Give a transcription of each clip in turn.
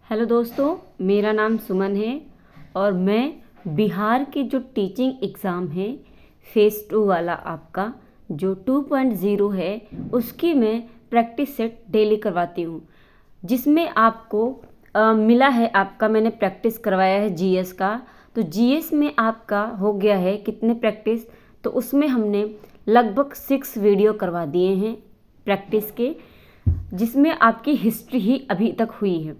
Hello दोस्तों, मेरा नाम सुमन है और मैं बिहार के जो टीचिंग एग्ज़ाम है फेज़ 2 वाला आपका जो 2.0 है उसकी मैं प्रैक्टिस सेट डेली करवाती हूँ, जिसमें आपको मिला है आपका मैंने प्रैक्टिस करवाया है जीएस का। तो जीएस में आपका हो गया है कितने प्रैक्टिस, तो उसमें हमने लगभग 6 वीडियो करवा दिए हैं प्रैक्टिस के, जिसमें आपकी हिस्ट्री ही अभी तक हुई है।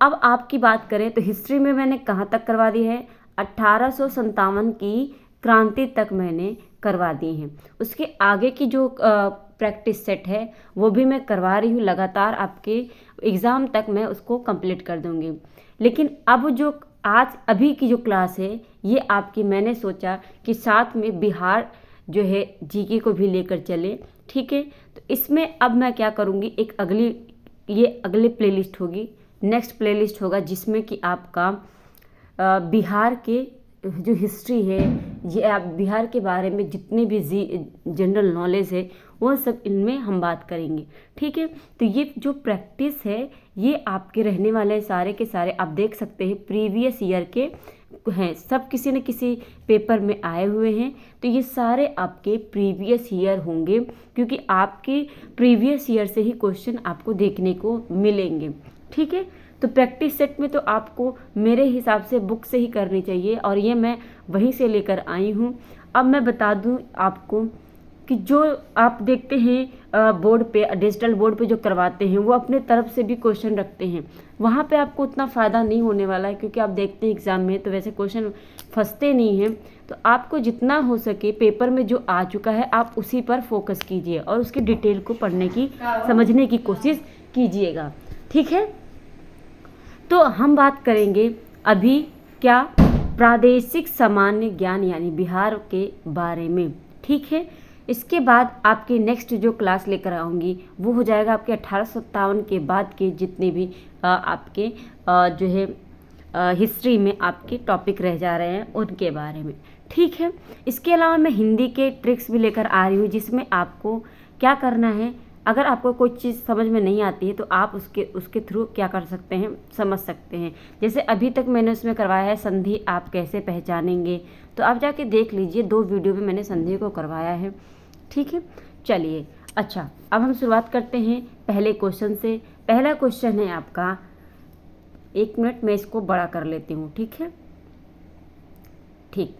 अब आपकी बात करें तो हिस्ट्री में मैंने कहाँ तक करवा दी है, 1857 की क्रांति तक मैंने करवा दी हैं। उसके आगे की जो प्रैक्टिस सेट है वो भी मैं करवा रही हूँ लगातार, आपके एग्ज़ाम तक मैं उसको कंप्लीट कर दूँगी। लेकिन अब जो आज अभी की जो क्लास है ये आपकी मैंने सोचा कि साथ में बिहार जो है जीके को भी लेकर चले, ठीक है। तो इसमें अब मैं क्या करूँगी, एक अगली प्लेलिस्ट होगी, नेक्स्ट प्लेलिस्ट होगा जिसमें कि आपका बिहार के जो हिस्ट्री है, ये आप बिहार के बारे में जितने भी जनरल नॉलेज है वो सब इनमें हम बात करेंगे, ठीक है। तो ये जो प्रैक्टिस है ये आपके रहने वाले सारे के सारे आप देख सकते हैं प्रीवियस ईयर के हैं, सब किसी न किसी पेपर में आए हुए हैं। तो ये सारे आपके प्रीवियस ईयर होंगे, क्योंकि आपके प्रीवियस ईयर से ही क्वेश्चन आपको देखने को मिलेंगे, ठीक है। तो प्रैक्टिस सेट में तो आपको मेरे हिसाब से बुक से ही करनी चाहिए और ये मैं वहीं से लेकर आई हूँ। अब मैं बता दूँ आपको कि जो आप देखते हैं बोर्ड पे, डिजिटल बोर्ड पे जो करवाते हैं वो अपने तरफ से भी क्वेश्चन रखते हैं, वहाँ पे आपको उतना फ़ायदा नहीं होने वाला है, क्योंकि आप देखते हैं एग्ज़ाम में तो वैसे क्वेश्चन फंसते नहीं हैं। तो आपको जितना हो सके पेपर में जो आ चुका है आप उसी पर फोकस कीजिए और उसकी डिटेल को पढ़ने की, समझने की कोशिश कीजिएगा, ठीक है। तो हम बात करेंगे अभी क्या, प्रादेशिक सामान्य ज्ञान यानी बिहार के बारे में, ठीक है। इसके बाद आपकी नेक्स्ट जो क्लास लेकर आऊँगी वो हो जाएगा आपके 1857 के बाद के जितने भी आपके जो है हिस्ट्री में आपके टॉपिक रह जा रहे हैं उनके बारे में, ठीक है। इसके अलावा मैं हिंदी के ट्रिक्स भी लेकर आ रही हूँ, जिसमें आपको क्या करना है, अगर आपको कोई चीज़ समझ में नहीं आती है तो आप उसके थ्रू क्या कर सकते हैं, समझ सकते हैं। जैसे अभी तक मैंने उसमें करवाया है संधि आप कैसे पहचानेंगे, तो आप जाके देख लीजिए, 2 वीडियो में मैंने संधि को करवाया है, ठीक है। चलिए, अच्छा अब हम शुरुआत करते हैं पहले क्वेश्चन से। पहला क्वेश्चन है आपका, 1 मिनट मैं इसको बड़ा कर लेती हूँ, ठीक है, ठीक।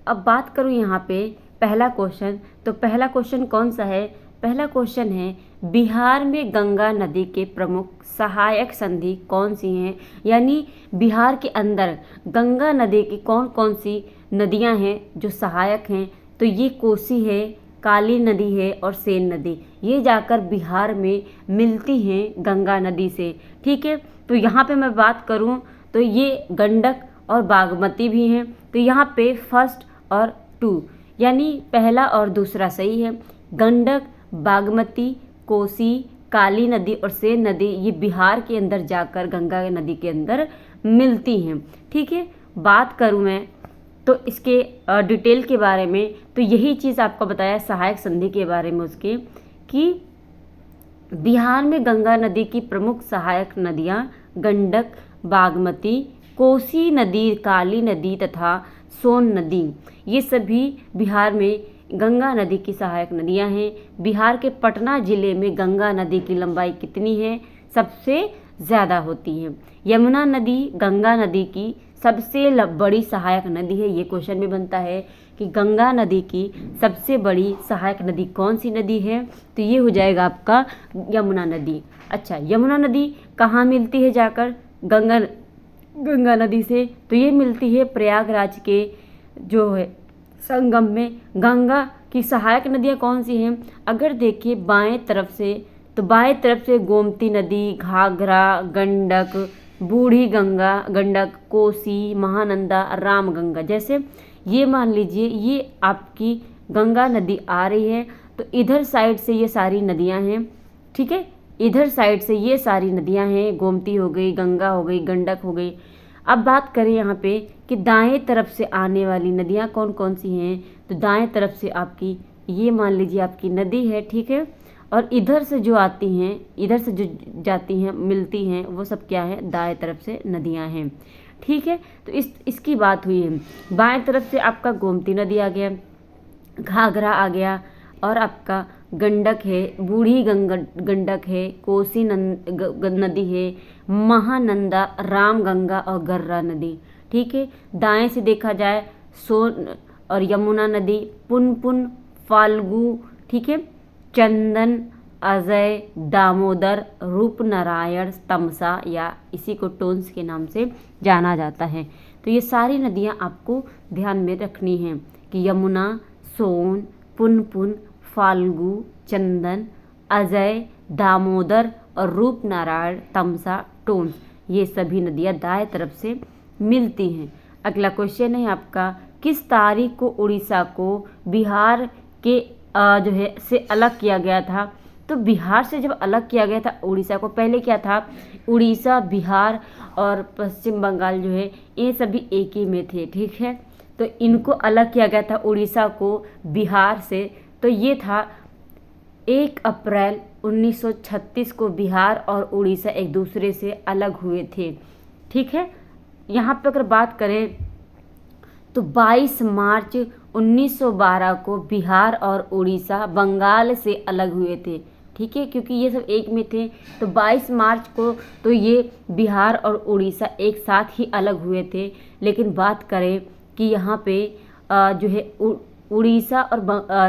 अब बात करूँ यहाँ पे पहला क्वेश्चन, तो पहला क्वेश्चन कौन सा है, पहला क्वेश्चन है बिहार में गंगा नदी के प्रमुख सहायक संधि कौन सी हैं, यानी बिहार के अंदर गंगा नदी की कौन कौन सी नदियाँ हैं जो सहायक हैं। तो ये कोसी है, काली नदी है और सेन नदी, ये जाकर बिहार में मिलती हैं गंगा नदी से, ठीक है। तो यहाँ पे मैं बात करूँ तो ये गंडक और बागमती भी हैं। तो यहाँ पे फर्स्ट और 2 यानी पहला और दूसरा सही है। गंडक, बागमती, कोसी, काली नदी और सेन नदी ये बिहार के अंदर जाकर गंगा नदी के अंदर मिलती हैं, ठीक है। बात करूँ मैं तो इसके डिटेल के बारे में, तो यही चीज़ आपको बताया सहायक संधि के बारे में उसके, कि बिहार में गंगा नदी की प्रमुख सहायक नदियाँ गंडक, बागमती, कोसी नदी, काली नदी तथा सोन नदी, ये सभी बिहार में गंगा नदी की सहायक नदियां हैं। बिहार के पटना ज़िले में गंगा नदी की लंबाई कितनी है, सबसे ज़्यादा होती है। यमुना नदी गंगा नदी की सबसे बड़ी सहायक नदी है। ये क्वेश्चन भी बनता है कि गंगा नदी की सबसे बड़ी सहायक नदी कौन सी नदी है, तो ये हो जाएगा आपका यमुना नदी। अच्छा, यमुना नदी कहाँ मिलती है जाकर गंगा नदी से, तो ये मिलती है प्रयागराज के जो है संगम में। गंगा की सहायक नदियाँ कौन सी हैं, अगर देखिए बाएं तरफ से, तो बाएं तरफ से गोमती नदी, घाघरा, गंडक, बूढ़ी गंगा, गंडक, कोसी, महानंदा, रामगंगा, जैसे ये मान लीजिए ये आपकी गंगा नदी आ रही है, तो इधर साइड से ये सारी नदियाँ हैं, ठीक है। इधर साइड से ये सारी नदियाँ हैं, गोमती हो गई, गंगा हो गई, गंडक हो गई। अब बात करें यहाँ पे कि दाएं तरफ से आने वाली नदियाँ कौन कौन सी हैं, तो दाएं तरफ से आपकी ये मान लीजिए आपकी नदी है, ठीक है। और इधर से जो आती हैं, इधर से जो जाती हैं, मिलती हैं, वो सब क्या है, दाएं तरफ से नदियां हैं। ठीक है, तो इसकी बात हुई है। बाएं तरफ से आपका गोमती नदी आ गया, घाघरा आ गया, और आपका गंडक है, बूढ़ी गंडक है, कोसी नदी है, महानंदा, रामगंगा और गर्रा नदी। ठीक है, दाएं से देखा जाए सोन और यमुना नदी, पुनपुन, फाल्गु, ठीक है, चंदन, अजय, दामोदर, रूपनारायण, तमसा या इसी को टोंस के नाम से जाना जाता है। तो ये सारी नदियाँ आपको ध्यान में रखनी हैं कि यमुना, सोन, पुनपुन, फाल्गु, चंदन, अजय, दामोदर और रूपनारायण, तमसा, टोंस, ये सभी नदियाँ दाएं तरफ से मिलती हैं। अगला क्वेश्चन है आपका, किस तारीख को उड़ीसा को बिहार के जो है से अलग किया गया था? तो बिहार से जब अलग किया गया था उड़ीसा को, पहले क्या था, उड़ीसा, बिहार और पश्चिम बंगाल जो है ये सभी एक ही में थे। ठीक है, तो इनको अलग किया गया था उड़ीसा को बिहार से, तो ये था 1 अप्रैल 1936 को बिहार और उड़ीसा एक दूसरे से अलग हुए थे। ठीक है, यहाँ पे अगर बात करें तो 22 मार्च 1912 को बिहार और उड़ीसा बंगाल से अलग हुए थे। ठीक है, क्योंकि ये सब एक में थे, तो 22 मार्च को तो ये बिहार और उड़ीसा एक साथ ही अलग हुए थे। लेकिन बात करें कि यहाँ पे जो है उड़ीसा और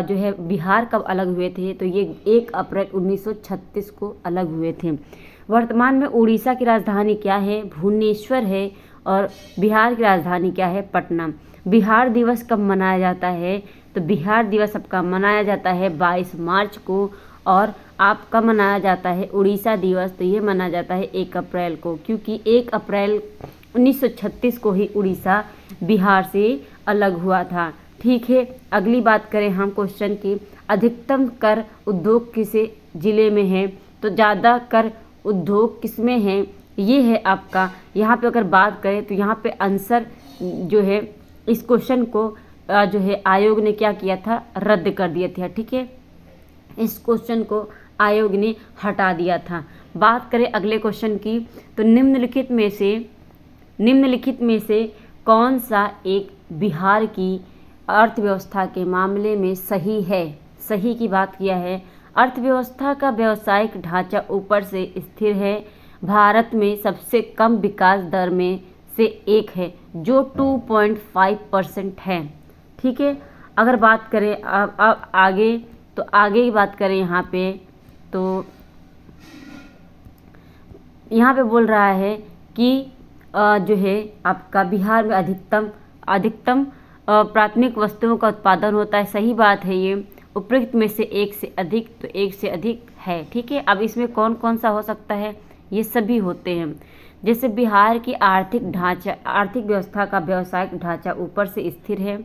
जो है बिहार कब अलग हुए थे, तो ये 1 अप्रैल 1936 को अलग हुए थे। वर्तमान में उड़ीसा की राजधानी क्या है, भुवनेश्वर है, और बिहार की राजधानी क्या है, पटना। बिहार दिवस कब मनाया जाता है, तो बिहार दिवस आपका मनाया जाता है 22 मार्च को, और आपका मनाया जाता है उड़ीसा दिवस, तो ये मनाया जाता है 1 अप्रैल को, क्योंकि 1 अप्रैल 1936 को ही उड़ीसा बिहार से अलग हुआ था। ठीक है, अगली बात करें हम क्वेश्चन की, अधिकतम कर उद्योग किस जिले में है? तो ज़्यादा कर उद्योग किसमें है, ये है आपका, यहाँ पे अगर बात करें तो यहाँ पे आंसर जो है इस क्वेश्चन को जो है आयोग ने क्या किया था, रद्द कर दिया था। ठीक है, इस क्वेश्चन को आयोग ने हटा दिया था। बात करें अगले क्वेश्चन की, तो निम्नलिखित में से कौन सा एक बिहार की अर्थव्यवस्था के मामले में सही है? सही की बात किया है, अर्थव्यवस्था का व्यावसायिक ढांचा ऊपर से स्थिर है, भारत में सबसे कम विकास दर में से एक है जो 2.5% है। ठीक है, अगर बात करें अब आगे, तो आगे की बात करें यहाँ पे, तो यहाँ पे बोल रहा है कि जो है आपका बिहार में अधिकतम प्राथमिक वस्तुओं का उत्पादन होता है। सही बात है ये, उपरोक्त में से एक से अधिक, तो एक से अधिक है। ठीक है, अब इसमें कौन कौन सा हो सकता है, ये सभी होते हैं। जैसे बिहार की आर्थिक व्यवस्था का व्यावसायिक ढांचा ऊपर से स्थिर है,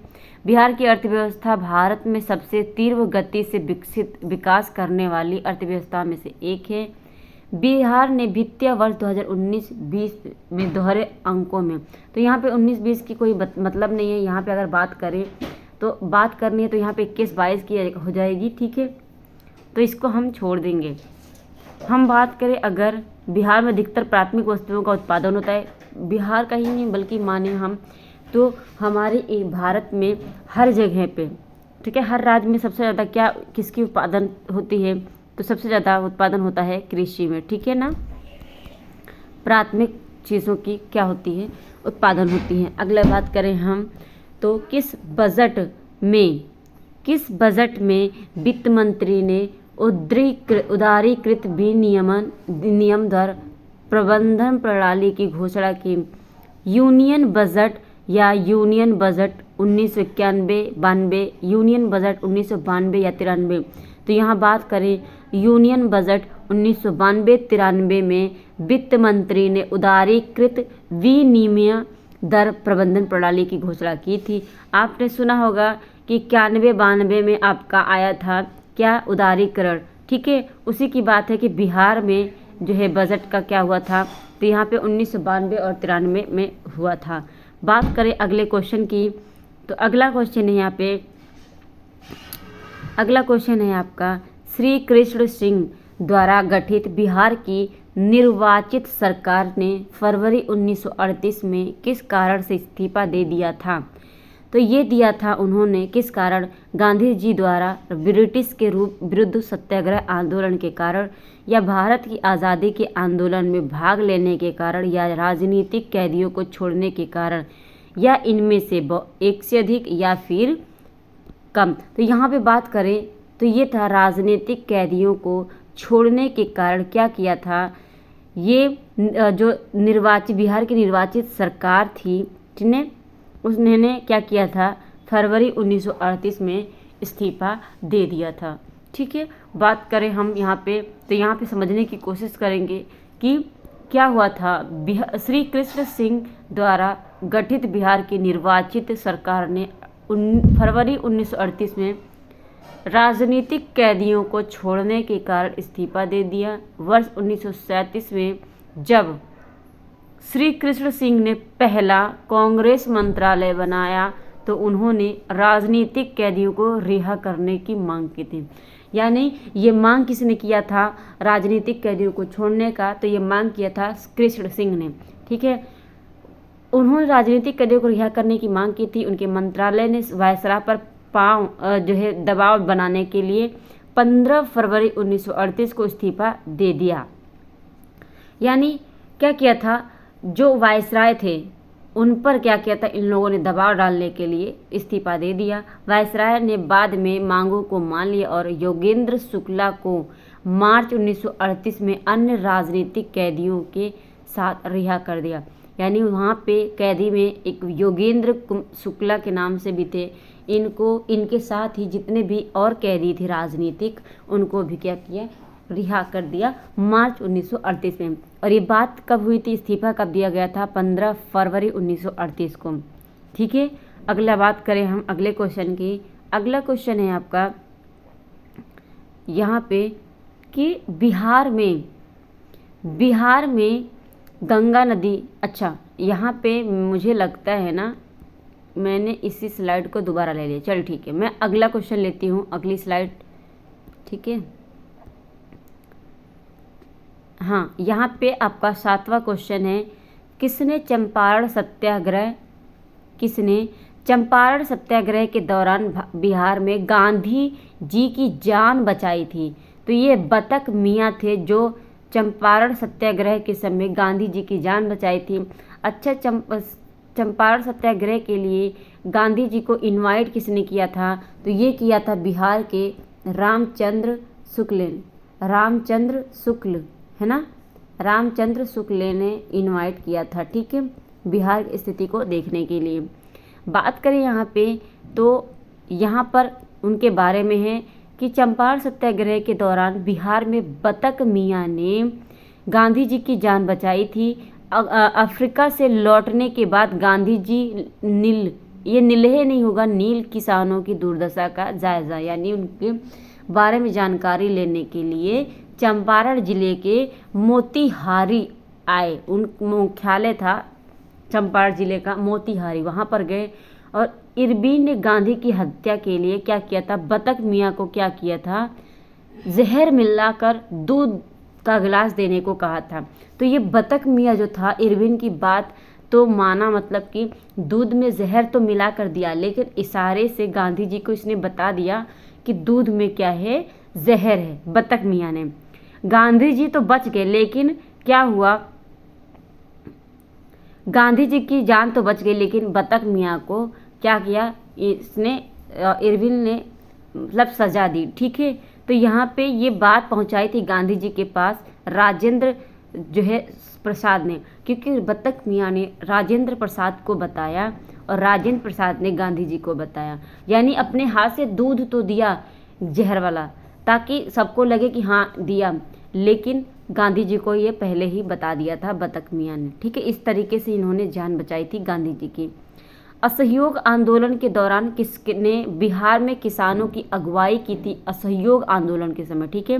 बिहार की अर्थव्यवस्था भारत में सबसे तीव्र गति से विकास करने वाली अर्थव्यवस्था में से एक है, बिहार ने वित्तीय वर्ष 2019-20 में दोहरे अंकों में, तो यहाँ पे 19-20 की कोई मतलब नहीं है, यहाँ पे अगर बात करें तो बात करनी है तो यहाँ पे 21-22 की हो जाएगी। ठीक है, तो इसको हम छोड़ देंगे। हम बात करें अगर बिहार में अधिकतर प्राथमिक वस्तुओं का उत्पादन होता है, बिहार का ही नहीं बल्कि माने हम तो हमारे भारत में हर जगह पे, ठीक है, हर राज्य में सबसे ज़्यादा क्या किसकी उत्पादन होती है, तो सबसे ज़्यादा उत्पादन होता है कृषि में। ठीक है ना, प्राथमिक चीज़ों की क्या होती है, उत्पादन होती है। अगला बात करें हम तो किस बजट में वित्त मंत्री ने उदारीकृत विनियम दर प्रबंधन प्रणाली की घोषणा की? यूनियन बजट या यूनियन बजट 1991-92, यूनियन बजट 1992 या 93। तो यहाँ बात करें यूनियन बजट 1992-93 में वित्त मंत्री ने उदारीकृत विनिमय दर प्रबंधन प्रणाली की घोषणा की थी। आपने सुना होगा कि 91-92 में आपका आया था क्या, उदारीकरण। ठीक है, उसी की बात है कि बिहार में जो है बजट का क्या हुआ था, तो यहाँ पे 1992 और 93 में हुआ था। बात करें अगले क्वेश्चन की, तो अगला क्वेश्चन है यहाँ पे, अगला क्वेश्चन है आपका, श्री कृष्ण सिंह द्वारा गठित बिहार की निर्वाचित सरकार ने फरवरी 1938 में किस कारण से इस्तीफा दे दिया था? तो ये दिया था उन्होंने किस कारण? गांधी जी द्वारा ब्रिटिश के विरुद्ध सत्याग्रह आंदोलन के कारण, या भारत की आज़ादी के आंदोलन में भाग लेने के कारण, या राजनीतिक कैदियों को छोड़ने के कारण, या इनमें से एक से अधिक या फिर कम। तो यहाँ पे बात करें तो ये था राजनीतिक कैदियों को छोड़ने के कारण क्या किया था? ये जो बिहार की निर्वाचित सरकार थी उसने क्या किया था? फरवरी 1938 में इस्तीफा दे दिया था। ठीक है, बात करें हम यहाँ पे तो यहाँ पे समझने की कोशिश करेंगे कि क्या हुआ था। श्री कृष्ण सिंह द्वारा गठित बिहार की निर्वाचित सरकार ने फरवरी 1938 में राजनीतिक कैदियों को छोड़ने के कारण इस्तीफा दे दिया। वर्ष 1937 में जब श्री कृष्ण सिंह ने पहला कांग्रेस मंत्रालय बनाया तो उन्होंने राजनीतिक कैदियों को रिहा करने की मांग की थी। यानी ये मांग किसने किया था? राजनीतिक कैदियों को छोड़ने का। तो ये मांग किया था कृष्ण सिंह ने। ठीक है, उन्होंने राजनीतिक कैदियों को रिहा करने की मांग की थी। उनके मंत्रालय ने वायसराय पर दबाव बनाने के लिए 15 फरवरी 1938 को इस्तीफा दे दिया। यानी क्या किया था? जो वायसराय थे उन पर क्या किया था? इन लोगों ने दबाव डालने के लिए इस्तीफा दे दिया। वायसराय ने बाद में मांगों को मान लिया और योगेंद्र शुक्ला को मार्च 1938 में अन्य राजनीतिक कैदियों के साथ रिहा कर दिया। यानी वहाँ पे कैदी में एक योगेंद्र शुक्ला के नाम से भी थे। इनके साथ ही जितने भी और कैदी थे राजनीतिक, उनको भी क्या किया? रिहा कर दिया मार्च 1938 में। और ये बात कब हुई थी? इस्तीफा कब दिया गया था? 15 फरवरी 1938 को। ठीक है, अगला बात करें हम अगले क्वेश्चन की। अगला क्वेश्चन है आपका यहाँ पे कि बिहार में गंगा नदी। अच्छा, यहाँ पे मुझे लगता है ना मैंने इसी स्लाइड को दोबारा ले लिया। चल ठीक है, मैं अगला क्वेश्चन लेती हूँ, अगली स्लाइड। ठीक है, हाँ, यहाँ पे आपका 7वां क्वेश्चन है, किसने चंपारण सत्याग्रह के दौरान बिहार में गांधी जी की जान बचाई थी? तो ये बतक मियाँ थे जो चंपारण सत्याग्रह के समय गांधी जी की जान बचाई थी। अच्छा, चंपारण सत्याग्रह के लिए गांधी जी को इनवाइट किसने किया था? तो ये किया था बिहार के रामचंद्र शुक्ल है ना, रामचंद्र शुक्ल ने इनवाइट किया था। ठीक है, बिहार की स्थिति को देखने के लिए। बात करें यहाँ पे तो यहाँ पर उनके बारे में है कि चंपारण सत्याग्रह के दौरान बिहार में बतक मियाँ ने गांधी जी की जान बचाई थी। अफ्रीका से लौटने के बाद गांधी जी नील किसानों की दुर्दशा का जायजा, यानी उनके बारे में जानकारी लेने के लिए चंपारण जिले के मोतिहारी आए। उन मुख्यालय था चंपारण जिले का मोतिहारी, वहाँ पर गए और इरविन ने गांधी की हत्या के लिए क्या किया था? बतक मियाँ को क्या किया था? जहर मिलाकर दूध का गिलास देने को कहा था। तो ये बतक मियाँ जो था, इरविन की बात तो माना, मतलब कि दूध में जहर तो मिला कर दिया, लेकिन इशारे से गांधी जी को इसने बता दिया कि दूध में क्या है? जहर है। बतक मियाँ ने, गांधी जी तो बच गए, लेकिन क्या हुआ? गांधी जी की जान तो बच गई, लेकिन बतक मियाँ को क्या किया? इरविन ने मतलब सजा दी। ठीक है, तो यहाँ पे ये बात पहुँचाई थी गांधी जी के पास राजेंद्र प्रसाद ने, क्योंकि बतक मियाँ ने राजेंद्र प्रसाद को बताया और राजेंद्र प्रसाद ने गांधी जी को बताया। यानी अपने हाथ से दूध तो दिया जहर वाला, ताकि सबको लगे कि हाँ दिया, लेकिन गांधी जी को ये पहले ही बता दिया था बतक मियाँ ने। ठीक है, इस तरीके से इन्होंने जान बचाई थी गांधी जी की। असहयोग आंदोलन के दौरान किसने बिहार में किसानों की अगुवाई की थी? असहयोग आंदोलन के समय। ठीक है,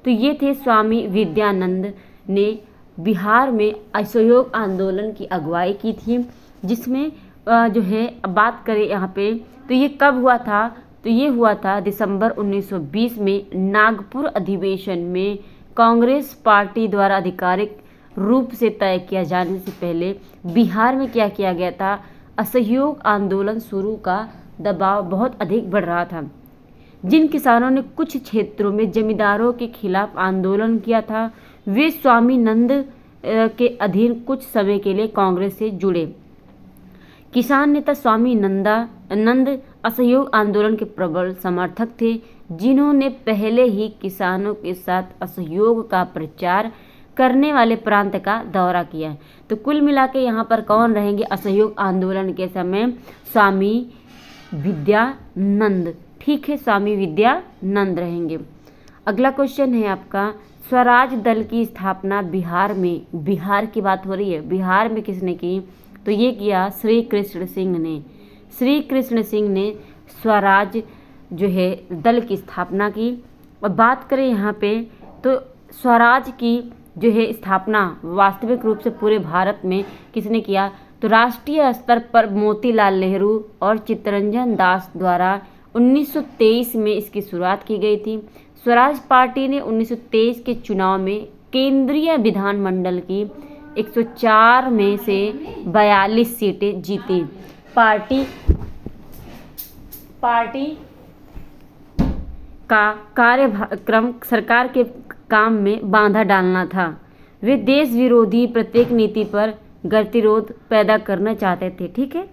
तो ये थे स्वामी विद्यानंद ने बिहार में असहयोग आंदोलन की अगुवाई की थी, जिसमें बात करें यहाँ पे तो ये कब हुआ था? तो तो ये हुआ था दिसंबर 1920 में नागपुर अधिवेशन में कांग्रेस पार्टी द्वारा आधिकारिक रूप से तय किया जाने से पहले बिहार में क्या किया गया था, असहयोग आंदोलन शुरू का दबाव बहुत अधिक बढ़ रहा था। जिन किसानों ने कुछ क्षेत्रों में जमींदारों के खिलाफ आंदोलन किया था, वे स्वामीनंद के अधीन कुछ समय के लिए कांग्रेस से जुड़े। किसान नेता स्वामी नंद असहयोग आंदोलन के प्रबल समर्थक थे, जिन्होंने पहले ही किसानों के साथ असहयोग का प्रचार करने वाले प्रांत का दौरा किया। तो कुल मिला के यहाँ पर कौन रहेंगे असहयोग आंदोलन के समय? स्वामी विद्यानंद। ठीक है, स्वामी विद्यानंद रहेंगे। अगला क्वेश्चन है आपका, स्वराज दल की स्थापना बिहार में, बिहार की बात हो रही है, बिहार में किसने की? तो ये किया श्री कृष्ण सिंह ने। श्री कृष्ण सिंह ने स्वराज जो है दल की स्थापना की। और बात करें यहाँ पे तो स्वराज की जो है स्थापना वास्तविक रूप से पूरे भारत में किसने किया? तो राष्ट्रीय स्तर पर मोतीलाल नेहरू और चित्तरंजन दास द्वारा 1923 में इसकी शुरुआत की गई थी। स्वराज पार्टी ने 1923 के चुनाव में केंद्रीय विधानमंडल की 104 में से 42 सीटें जीती। पार्टी का कार्यक्रम सरकार के काम में बाधा डालना था। वे देश विरोधी प्रत्येक नीति पर गतिरोध पैदा करना चाहते थे। ठीक है,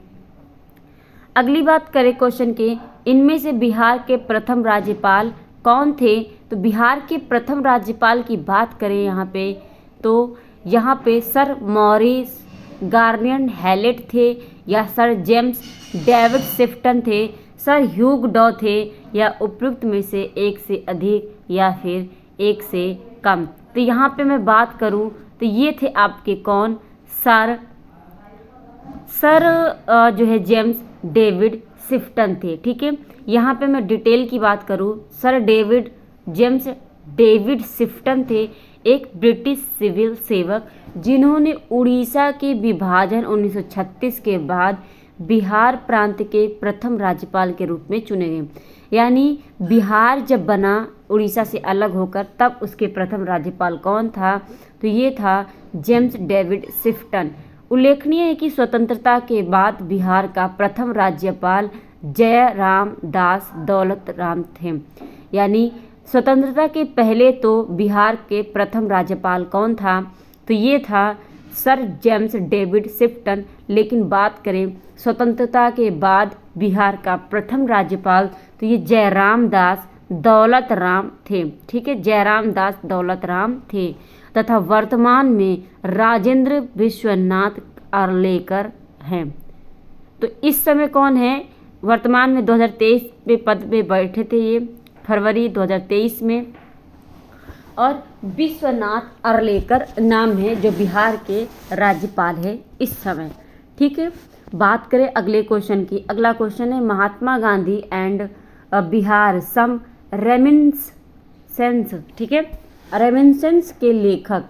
अगली बात करें क्वेश्चन के, इनमें से बिहार के प्रथम राज्यपाल कौन थे? तो बिहार के प्रथम राज्यपाल की बात करें यहाँ पे तो यहाँ पे सर मॉरिस गार्नियर हैलेट थे, या सर जेम्स डेविड शिफ्टन थे, सर ह्यूग डॉ थे, या उपयुक्त में से एक से अधिक या फिर एक से कम। तो यहाँ पे मैं बात करूँ तो ये थे आपके कौन? सर जो है जेम्स डेविड शिफ्टन थे। ठीक है, यहाँ पे मैं डिटेल की बात करूँ, सर जेम्स डेविड शिफ्टन थे एक ब्रिटिश सिविल सेवक, जिन्होंने उड़ीसा के विभाजन 1936 के बाद बिहार प्रांत के प्रथम राज्यपाल के रूप में चुने गए। यानी बिहार जब बना उड़ीसा से अलग होकर, तब उसके प्रथम राज्यपाल कौन था? तो ये था जेम्स डेविड शिफ्टन। उल्लेखनीय है कि स्वतंत्रता के बाद बिहार का प्रथम राज्यपाल जयराम दास दौलत राम थे। यानी स्वतंत्रता के पहले तो बिहार के प्रथम राज्यपाल कौन था? तो ये था सर जेम्स डेविड शिफ्टन। लेकिन बात करें स्वतंत्रता के बाद बिहार का प्रथम राज्यपाल, तो ये जयराम दास दौलत राम थे। ठीक है, जयराम दास दौलत राम थे। तथा वर्तमान में राजेंद्र विश्वनाथ आर्लेकर हैं। तो इस समय कौन है? वर्तमान में 2023 में पद पे बैठे थे ये, फरवरी 2023 में, और विश्वनाथ आर्लेकर नाम है जो बिहार के राज्यपाल है इस समय। ठीक है, बात करें अगले क्वेश्चन की। अगला क्वेश्चन है, Mahatma Gandhi and Bihar some reminiscences. ठीक है, रेमिनिसेंस के लेखक,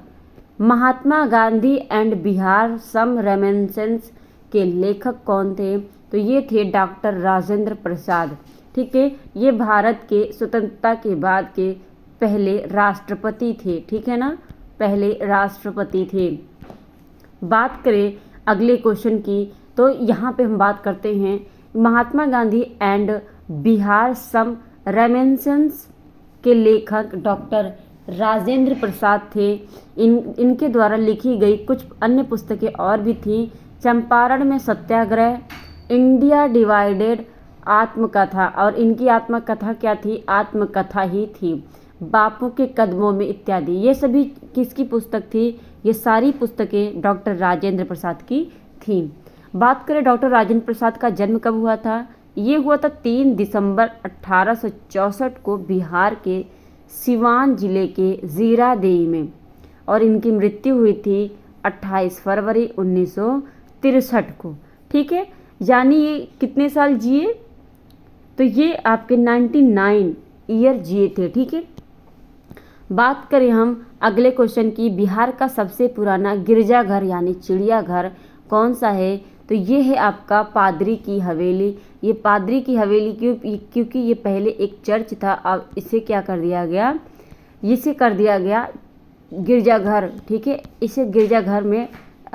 Mahatma Gandhi and Bihar some reminiscences के लेखक कौन थे? तो ये थे डॉक्टर राजेंद्र प्रसाद। ठीक है, ये भारत के स्वतंत्रता के बाद के पहले राष्ट्रपति थे। ठीक है ना, पहले राष्ट्रपति थे। बात करें अगले क्वेश्चन की, तो यहाँ पे हम बात करते हैं Mahatma Gandhi and Bihar some reminiscences के लेखक डॉक्टर राजेंद्र प्रसाद थे। इनके द्वारा लिखी गई कुछ अन्य पुस्तकें और भी थीं। चंपारण में सत्याग्रह, इंडिया डिवाइडेड, आत्मकथा, और इनकी आत्मकथा क्या थी? आत्मकथा ही थी। बापू के कदमों में इत्यादि, ये सभी किसकी पुस्तक थी? ये सारी पुस्तकें डॉक्टर राजेंद्र प्रसाद की थीं। बात करें डॉक्टर राजेंद्र प्रसाद का जन्म कब हुआ था? ये हुआ था 3 दिसंबर 1864 को बिहार के सिवान जिले के जीरादेई में, और इनकी मृत्यु हुई थी 28 फरवरी 1963 को। ठीक है, यानी ये कितने साल जिए? तो ये आपके 99 ईयर जिए थे। ठीक है, बात करें हम अगले क्वेश्चन की, बिहार का सबसे पुराना गिरजाघर यानी चिड़ियाघर कौन सा है? तो ये है आपका पादरी की हवेली। ये पादरी की हवेली क्योंकि ये पहले एक चर्च था, अब इसे क्या कर दिया गया, इसे कर दिया गया गिरजाघर। ठीक है, इसे गिरजाघर में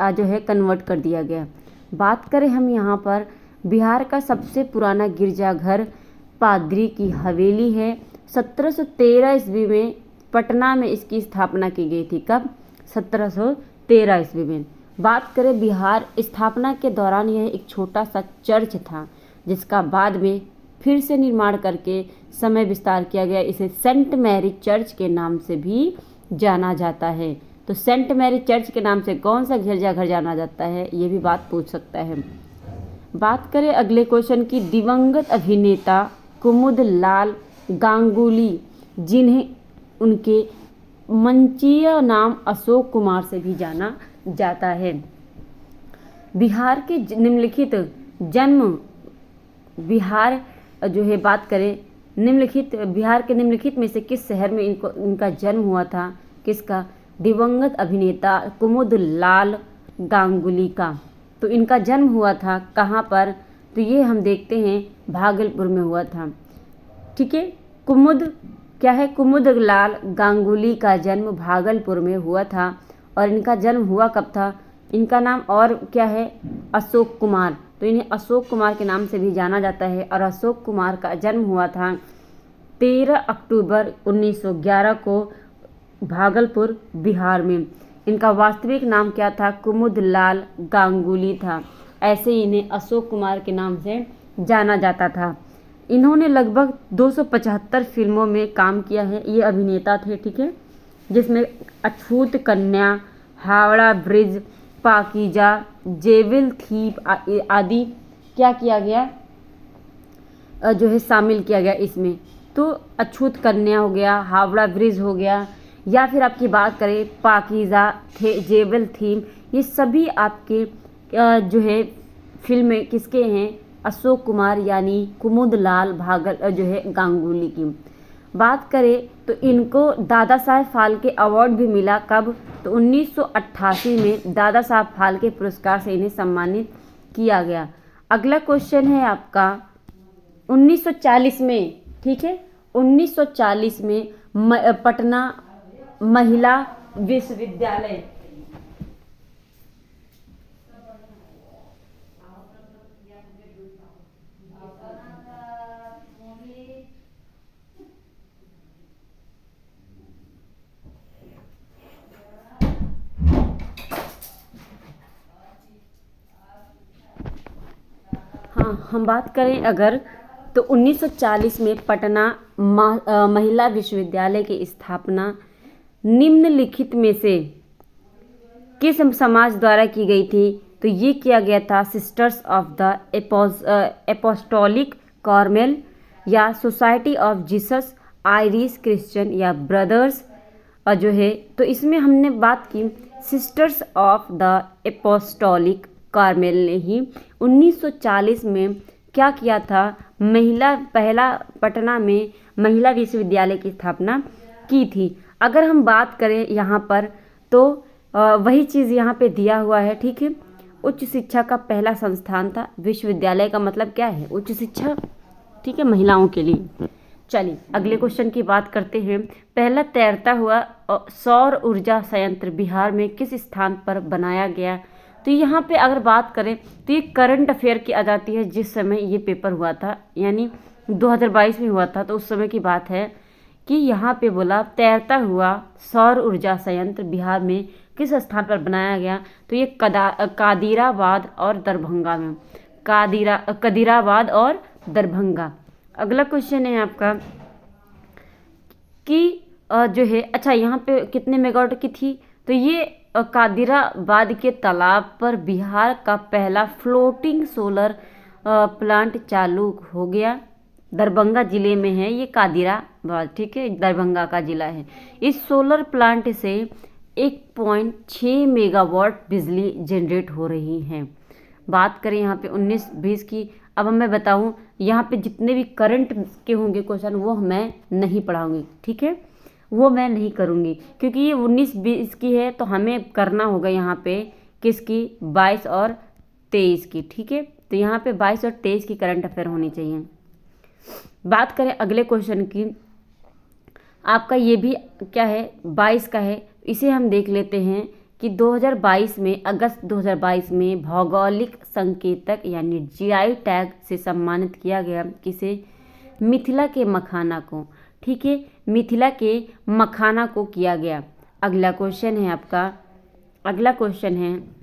जो है कन्वर्ट कर दिया गया। बात करें हम यहाँ पर, बिहार का सबसे पुराना गिरजाघर पादरी की हवेली है। 1713 ईस्वी में पटना में इसकी स्थापना की गई थी। कब? 1713 ईस्वी में। बात करें बिहार स्थापना के दौरान यह एक छोटा सा चर्च था, जिसका बाद में फिर से निर्माण करके समय विस्तार किया गया। इसे सेंट मैरी चर्च के नाम से भी जाना जाता है। तो सेंट मैरी चर्च के नाम से कौन सा गिरजाघर जाना जाता है, ये भी बात पूछ सकता है। बात करें अगले क्वेश्चन की, दिवंगत अभिनेता कुमुदलाल गांगुली, जिन्हें उनके मंचीय नाम अशोक कुमार से भी जाना जाता है, बिहार के निम्नलिखित जन्म, बिहार जो है बात करें निम्नलिखित, बिहार के निम्नलिखित में से किस शहर में इनका जन्म हुआ था? किसका? दिवंगत अभिनेता कुमुदलाल गांगुली का। तो इनका जन्म हुआ था कहाँ पर? तो ये हम देखते हैं भागलपुर में हुआ था। ठीक है, क्या है, कुमुदलाल गांगुली का जन्म भागलपुर में हुआ था। और इनका जन्म हुआ कब था? इनका नाम और क्या है? अशोक कुमार। तो इन्हें अशोक कुमार के नाम से भी जाना जाता है। और अशोक कुमार का जन्म हुआ था 13 अक्टूबर 1911 को भागलपुर बिहार में। इनका वास्तविक नाम क्या था? कुमुदलाल गांगुली था। ऐसे ही इन्हें अशोक कुमार के नाम से जाना जाता था। इन्होंने लगभग 275 फिल्मों में काम किया है। ये अभिनेता थे। ठीक है, जिसमें अछूत कन्या, हावड़ा ब्रिज, पाकीजा, जेविल थीप आदि क्या किया गया, जो है शामिल किया गया इसमें। तो अछूत कन्या हो गया, हावड़ा ब्रिज हो गया, या फिर आपकी बात करें पाकीजा, जेविल थीम, ये सभी आपके जो है फिल्में किसके हैं? अशोक कुमार यानी कुमुदलाल जो है गांगुली की। बात करें तो इनको दादा साहब फाल्के अवार्ड भी मिला। कब? तो 1988 में दादा साहब फाल्के पुरस्कार से इन्हें सम्मानित किया गया। अगला क्वेश्चन है आपका 1940 में। ठीक है, 1940 में पटना महिला विश्वविद्यालय, हाँ हम बात करें अगर, तो 1940 में पटना महिला विश्वविद्यालय की स्थापना निम्नलिखित में से किस समाज द्वारा की गई थी? तो ये किया गया था sisters of the apostolic Carmel, या society of Jesus Irish Christian, या ब्रदर्स जो है। तो इसमें हमने बात की sisters of the apostolic Carmel ने ही 1940 में क्या किया था? पहला पटना में महिला विश्वविद्यालय की स्थापना की थी। अगर हम बात करें यहाँ पर, तो वही चीज़ यहाँ पे दिया हुआ है। ठीक है, उच्च शिक्षा का पहला संस्थान था। विश्वविद्यालय का मतलब क्या है? उच्च शिक्षा। ठीक है, महिलाओं के लिए। चलिए अगले क्वेश्चन की बात करते हैं। पहला तैरता हुआ सौर ऊर्जा संयंत्र बिहार में किस स्थान पर बनाया गया? तो यहाँ पे अगर बात करें तो ये करंट अफेयर की आ जाती है, जिस समय ये पेपर हुआ था, यानी 2022 में हुआ था। तो उस समय की बात है कि यहाँ पे बोला तैरता हुआ सौर ऊर्जा संयंत्र बिहार में किस स्थान पर बनाया गया? तो ये कादिराबाद और दरभंगा में, कदीराबाद और दरभंगा। अगला क्वेश्चन है आपका कि जो है, अच्छा यहाँ पे कितने मेगावाट की थी? तो ये कादिराबाद के तालाब पर बिहार का पहला फ्लोटिंग सोलर प्लांट चालू हो गया। दरभंगा जिले में है ये कादिराबाद। ठीक है, दरभंगा का जिला है। इस सोलर प्लांट से 1.6 मेगावाट बिजली जनरेट हो रही है। बात करें यहाँ पे 19-20 की। अब मैं बताऊँ, यहाँ पे जितने भी करंट के होंगे क्वेश्चन वो मैं नहीं पढ़ाऊँगी। ठीक है, वो मैं नहीं करूँगी, क्योंकि ये 19-20 की है। तो हमें करना होगा यहाँ पे किसकी? 22 और 23 की, ठीक है। तो यहाँ पे 22 और 23 की करंट अफेयर होनी चाहिए। बात करें अगले क्वेश्चन की, आपका ये भी क्या है 22 का है, इसे हम देख लेते हैं कि 2022 में अगस्त 2022 में भौगोलिक संकेतक यानी जीआई टैग से सम्मानित किया गया किसे? मिथिला के मखाना को, ठीक है, मिथिला के मखाना को किया गया। अगला क्वेश्चन है आपका, अगला क्वेश्चन है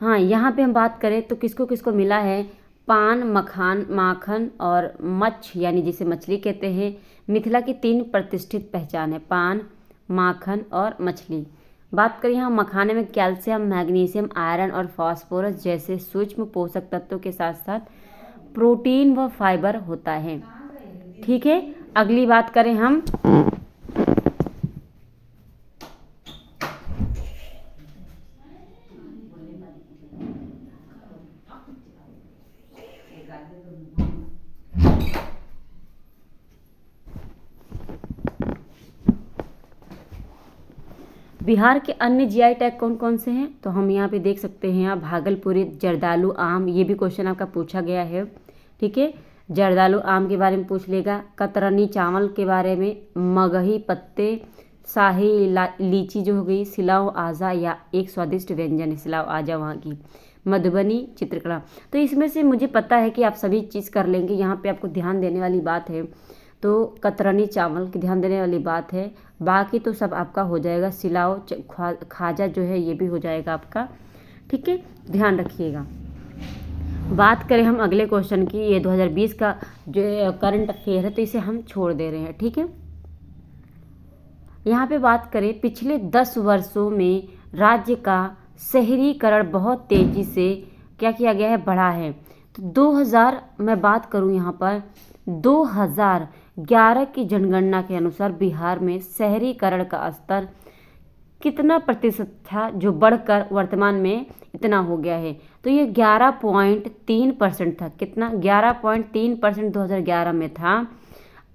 हाँ, यहाँ पे हम बात करें तो किसको किसको मिला है? पान, मखान, माखन और मच्छ यानी जिसे मछली कहते हैं। मिथिला की 3 प्रतिष्ठित पहचान है, पान, माखन और मछली। बात करें यहाँ मखाने में कैल्शियम, मैग्नीशियम, आयरन और फास्फोरस जैसे सूक्ष्म पोषक तत्वों के साथ साथ प्रोटीन व फाइबर होता है, ठीक है। अगली बात करें हम बिहार के अन्य जीआई टैग कौन कौन से हैं, तो हम यहाँ पे देख सकते हैं यहाँ भागलपुरी जर्दालू आम, ये भी क्वेश्चन आपका पूछा गया है, ठीक है। जर्दालू आम के बारे में पूछ लेगा। कतरनी चावल के बारे में, मगही पत्ते, शाही लीची जो हो गई, सिलाव आजा या एक स्वादिष्ट व्यंजन है सिलाव आजा वहाँ की। मधुबनी चित्रकला। तो इसमें से मुझे पता है कि आप सभी चीज़ कर लेंगे। यहाँ पे आपको ध्यान देने वाली बात है तो कतरनी चावल की ध्यान देने वाली बात है, बाकी तो सब आपका हो जाएगा। सिलाव खाजा जो है ये भी हो जाएगा आपका, ठीक है, ध्यान रखिएगा। बात करें हम अगले क्वेश्चन की, ये 2020 का जो करंट अफेयर है तो इसे हम छोड़ दे रहे हैं, ठीक है। यहाँ पे बात करें पिछले 10 वर्षों में राज्य का शहरीकरण बहुत तेज़ी से क्या किया गया है, बढ़ा है। तो 2000 मैं बात करूँ यहाँ पर 2011 की जनगणना के अनुसार बिहार में शहरीकरण का स्तर कितना प्रतिशत था जो बढ़कर वर्तमान में इतना हो गया है? तो ये 11.3% था। कितना? 11.3% 2011 में था।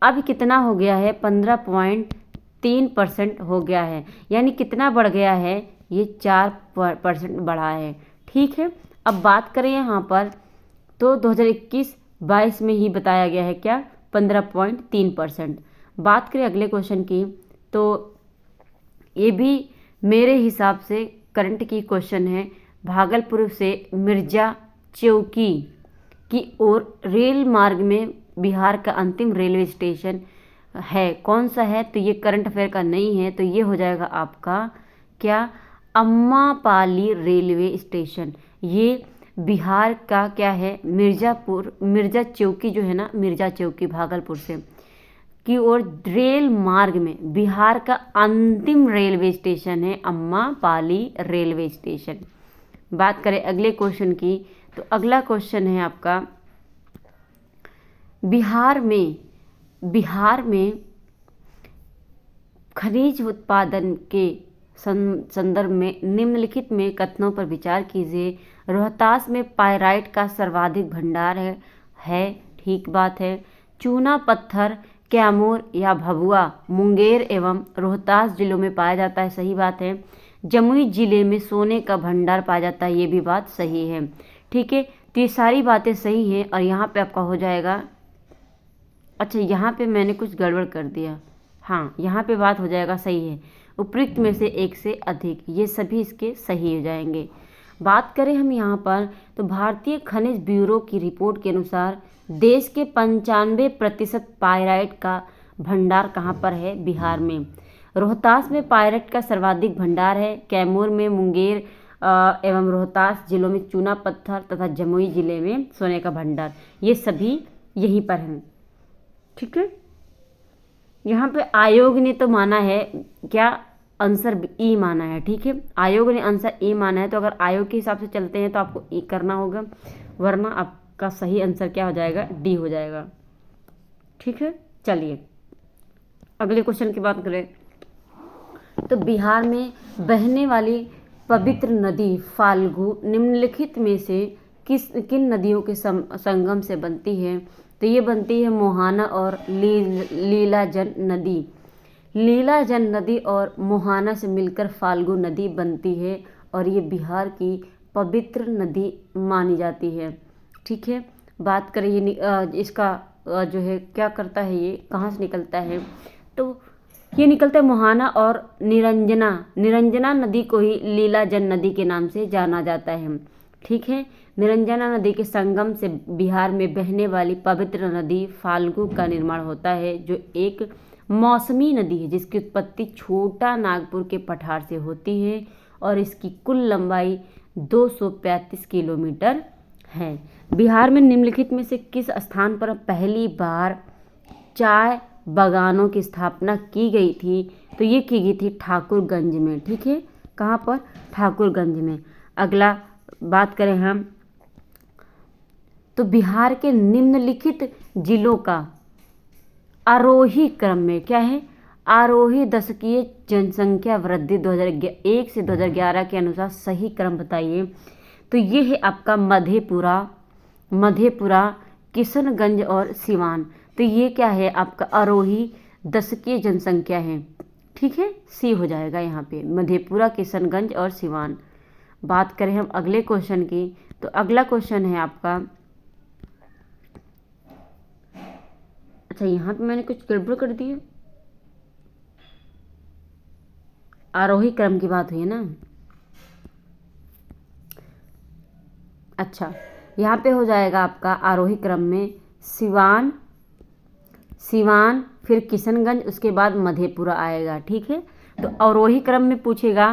अब कितना हो गया है? 15.3% हो गया है। यानी कितना बढ़ गया है? ये 4% बढ़ा है, ठीक है। अब बात करें यहाँ पर तो 2021-22 में ही बताया गया है क्या? 15.3%। बात करें अगले क्वेश्चन की तो ये भी मेरे हिसाब से करंट की क्वेश्चन है। भागलपुर से मिर्जा चौकी की ओर रेल मार्ग में बिहार का अंतिम रेलवे स्टेशन है, कौन सा है? तो ये करंट अफेयर का नहीं है, तो ये हो जाएगा आपका क्या? अम्मापाली रेलवे स्टेशन। ये बिहार का क्या है? मिर्जा चौकी जो है ना, मिर्जा चौकी भागलपुर से की ओर रेल मार्ग में बिहार का अंतिम रेलवे स्टेशन है अम्मापाली रेलवे स्टेशन। बात करें अगले क्वेश्चन की तो अगला क्वेश्चन है आपका बिहार में खनिज उत्पादन के संदर्भ में निम्नलिखित में कथनों पर विचार कीजिए। रोहतास में पाइराइट का सर्वाधिक भंडार है, ठीक बात है। चूना पत्थर कैमूर या भभुआ मुंगेर एवं रोहतास जिलों में पाया जाता है, सही बात है। जमुई जिले में सोने का भंडार पाया जाता है, ये भी बात सही है, ठीक है। तो ये सारी बातें सही हैं और यहाँ पे आपका हो जाएगा, अच्छा यहाँ पे मैंने कुछ गड़बड़ कर दिया, हाँ यहाँ पे बात हो जाएगा सही है, उपयुक्त में से एक से अधिक, ये सभी इसके सही हो जाएंगे। बात करें हम यहाँ पर तो भारतीय खनिज ब्यूरो की रिपोर्ट के अनुसार देश के 95% पाइराइट का भंडार कहाँ पर है? बिहार में। रोहतास में पाइराइट का सर्वाधिक भंडार है। कैमूर में, मुंगेर एवं रोहतास जिलों में चूना पत्थर तथा जमुई जिले में सोने का भंडार, ये सभी यहीं पर हैं, ठीक है। यहाँ पे आयोग ने तो माना है क्या? आंसर ई माना है, ठीक है। आयोग ने आंसर ई माना है, तो अगर आयोग के हिसाब से चलते हैं तो आपको ई करना होगा, वरना आपका सही आंसर क्या हो जाएगा? डी हो जाएगा, ठीक है। चलिए अगले क्वेश्चन की बात करें तो बिहार में बहने वाली पवित्र नदी फाल्गु निम्नलिखित में से किन नदियों के संगम से बनती है? तो ये बनती है मोहाना और लीलाजन नदी। लीलाजन नदी और मोहाना से मिलकर फाल्गु नदी बनती है और ये बिहार की पवित्र नदी मानी जाती है। ठीक है, बात करें इसका जो है क्या करता है, ये कहाँ से निकलता है, तो ये निकलता है मोहाना और निरंजना नदी को ही लीलाजन नदी के नाम से जाना जाता है। ठीक है, निरंजना नदी के संगम से बिहार में बहने वाली पवित्र नदी फाल्गु का निर्माण होता है, जो एक मौसमी नदी है जिसकी उत्पत्ति छोटा नागपुर के पठार से होती है और इसकी कुल लंबाई 235 किलोमीटर है। बिहार में निम्नलिखित में से किस स्थान पर पहली बार चाय बागानों की स्थापना की गई थी, तो ये की गई थी ठाकुरगंज में। ठीक है, कहाँ पर, ठाकुरगंज में। अगला बात करें हम, तो बिहार के निम्नलिखित जिलों का आरोही क्रम में क्या है, आरोही दशकीय जनसंख्या वृद्धि 2001 से 2011 के अनुसार सही क्रम बताइए। तो ये है आपका मधेपुरा, किशनगंज और सिवान। तो ये क्या है आपका आरोही दशकीय जनसंख्या है। ठीक है, सी हो जाएगा यहाँ पे, मधेपुरा, किशनगंज और सिवान। बात करें हम अगले क्वेश्चन की, तो अगला क्वेश्चन है आपका, अच्छा यहाँ पे मैंने कुछ गड़बड़ कर दी है, आरोही क्रम की बात हुई है ना। अच्छा, यहाँ पे हो जाएगा आपका आरोही क्रम में सिवान, फिर किशनगंज, उसके बाद मधेपुरा आएगा। ठीक है, तो अवरोही क्रम में पूछेगा,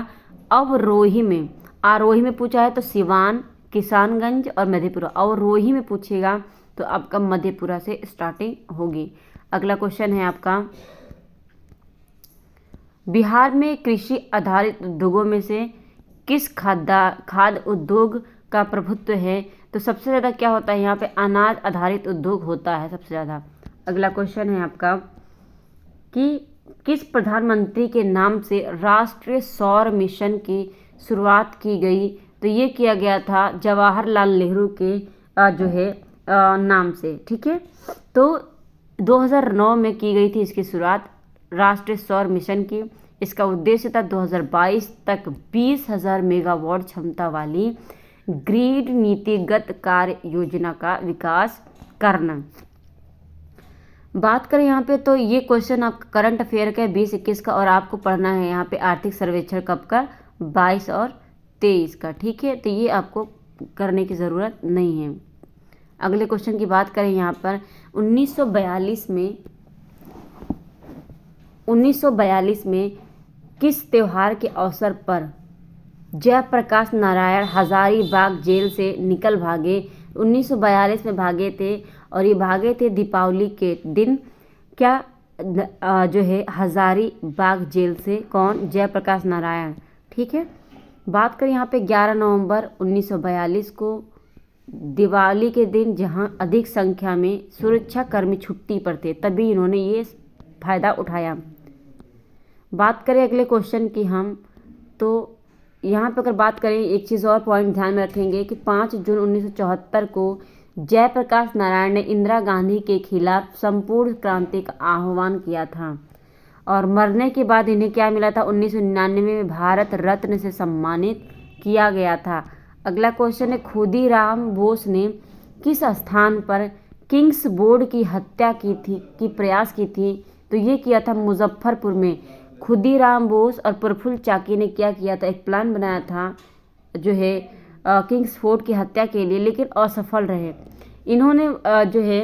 अवरोही में, आरोही में पूछा है तो सिवान, किशनगंज और मधेपुरा। अवरोही में पूछेगा तो आपका मधेपुरा से स्टार्टिंग होगी। अगला क्वेश्चन है आपका, बिहार में कृषि आधारित उद्योगों में से किस खाद्य उद्योग का प्रभुत्व है, तो सबसे ज़्यादा क्या होता है यहाँ पे, अनाज आधारित उद्योग होता है सबसे ज़्यादा। अगला क्वेश्चन है आपका कि किस प्रधानमंत्री के नाम से राष्ट्रीय सौर मिशन की शुरुआत की गई, तो ये किया गया था जवाहरलाल नेहरू के जो है नाम से। ठीक है, तो 2009 में की गई थी इसकी शुरुआत राष्ट्रीय सौर मिशन की। इसका उद्देश्य था 2022 तक 20,000 मेगावाट क्षमता वाली ग्रिड नीतिगत कार्य योजना का विकास करना। बात करें यहाँ पे, तो ये क्वेश्चन आपका करंट अफेयर का है 20-21 का, और आपको पढ़ना है यहाँ पे आर्थिक सर्वेक्षण कब का, 22 और 23 का। ठीक है, तो ये आपको करने की ज़रूरत नहीं है। अगले क्वेश्चन की बात करें यहाँ पर, 1942 में किस त्यौहार के अवसर पर जयप्रकाश नारायण हजारीबाग जेल से निकल भागे। 1942 में भागे थे और ये भागे थे दीपावली के दिन, क्या जो है हजारीबाग जेल से, कौन, जयप्रकाश नारायण। ठीक है, बात करें यहाँ पे 11 नवंबर 1942 को दिवाली के दिन, जहाँ अधिक संख्या में सुरक्षाकर्मी छुट्टी पर थे, तभी इन्होंने ये फ़ायदा उठाया। बात करें अगले क्वेश्चन की हम, तो यहाँ पर अगर बात करें, एक चीज़ और पॉइंट ध्यान में रखेंगे कि 5 जून 1974 को जयप्रकाश नारायण ने इंदिरा गांधी के खिलाफ संपूर्ण क्रांति का आह्वान किया था और मरने के बाद इन्हें क्या मिला था, 1999 में भारत रत्न से सम्मानित किया गया था। अगला क्वेश्चन है, खुदीराम बोस ने किस स्थान पर किंग्स बोर्ड की हत्या की प्रयास की थी, तो ये किया था मुजफ्फरपुर में। खुदीराम बोस और प्रफुल्ल चाकी ने क्या किया था, एक प्लान बनाया था जो है किंग्स फोर्ट की हत्या के लिए, लेकिन असफल रहे। इन्होंने जो है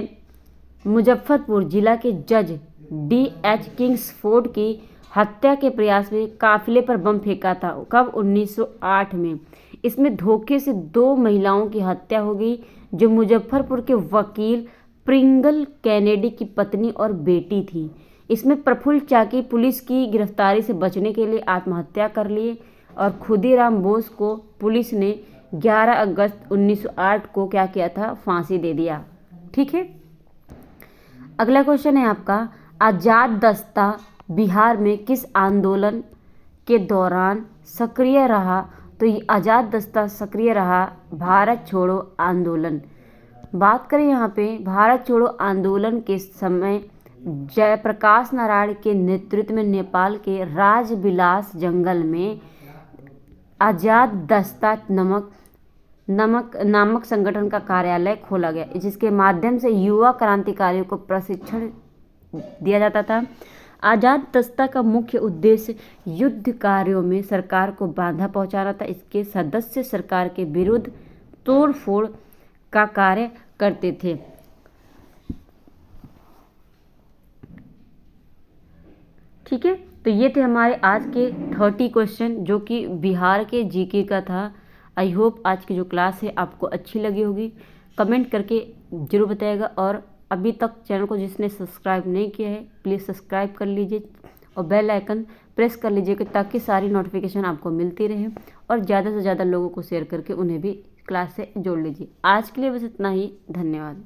मुजफ्फरपुर जिला के जज D.H. किंग्सफोर्ड की हत्या के प्रयास में काफिले पर बम फेंका था। कब, 1908 में। इसमें धोखे से 2 महिलाओं की हत्या हो गई, जो मुजफ्फरपुर के वकील प्रिंगल कैनेडी की पत्नी और बेटी थी। इसमें प्रफुल्ल चाकी पुलिस की गिरफ्तारी से बचने के लिए आत्महत्या कर लिए और खुदीराम बोस को पुलिस ने 11 अगस्त 1908 को क्या किया था, फांसी दे दिया। ठीक है, अगला क्वेश्चन है आपका, आज़ाद दस्ता बिहार में किस आंदोलन के दौरान सक्रिय रहा, तो ये आज़ाद दस्ता सक्रिय रहा भारत छोड़ो आंदोलन। बात करें यहाँ पे, भारत छोड़ो आंदोलन के समय जयप्रकाश नारायण के नेतृत्व में नेपाल के राजविलास जंगल में आजाद दस्ता नामक संगठन का कार्यालय खोला गया, जिसके माध्यम से युवा क्रांतिकारियों को प्रशिक्षण दिया जाता था। आजाद दस्ता का मुख्य उद्देश्य युद्ध कार्यों में सरकार को बाधा पहुंचाना था। इसके सदस्य सरकार के विरुद्ध तोड़फोड़ का कार्य करते थे। ठीक है, तो ये थे हमारे आज के 30 क्वेश्चन जो कि बिहार के जीके का था। आई होप आज की जो क्लास है आपको अच्छी लगी होगी। कमेंट करके ज़रूर बताइएगा, और अभी तक चैनल को जिसने सब्सक्राइब नहीं किया है प्लीज़ सब्सक्राइब कर लीजिए और बेल आइकन प्रेस कर लीजिए ताकि सारी नोटिफिकेशन आपको मिलती रहे, और ज़्यादा से ज़्यादा लोगों को शेयर करके उन्हें भी क्लास से जोड़ लीजिए। आज के लिए बस इतना ही, धन्यवाद।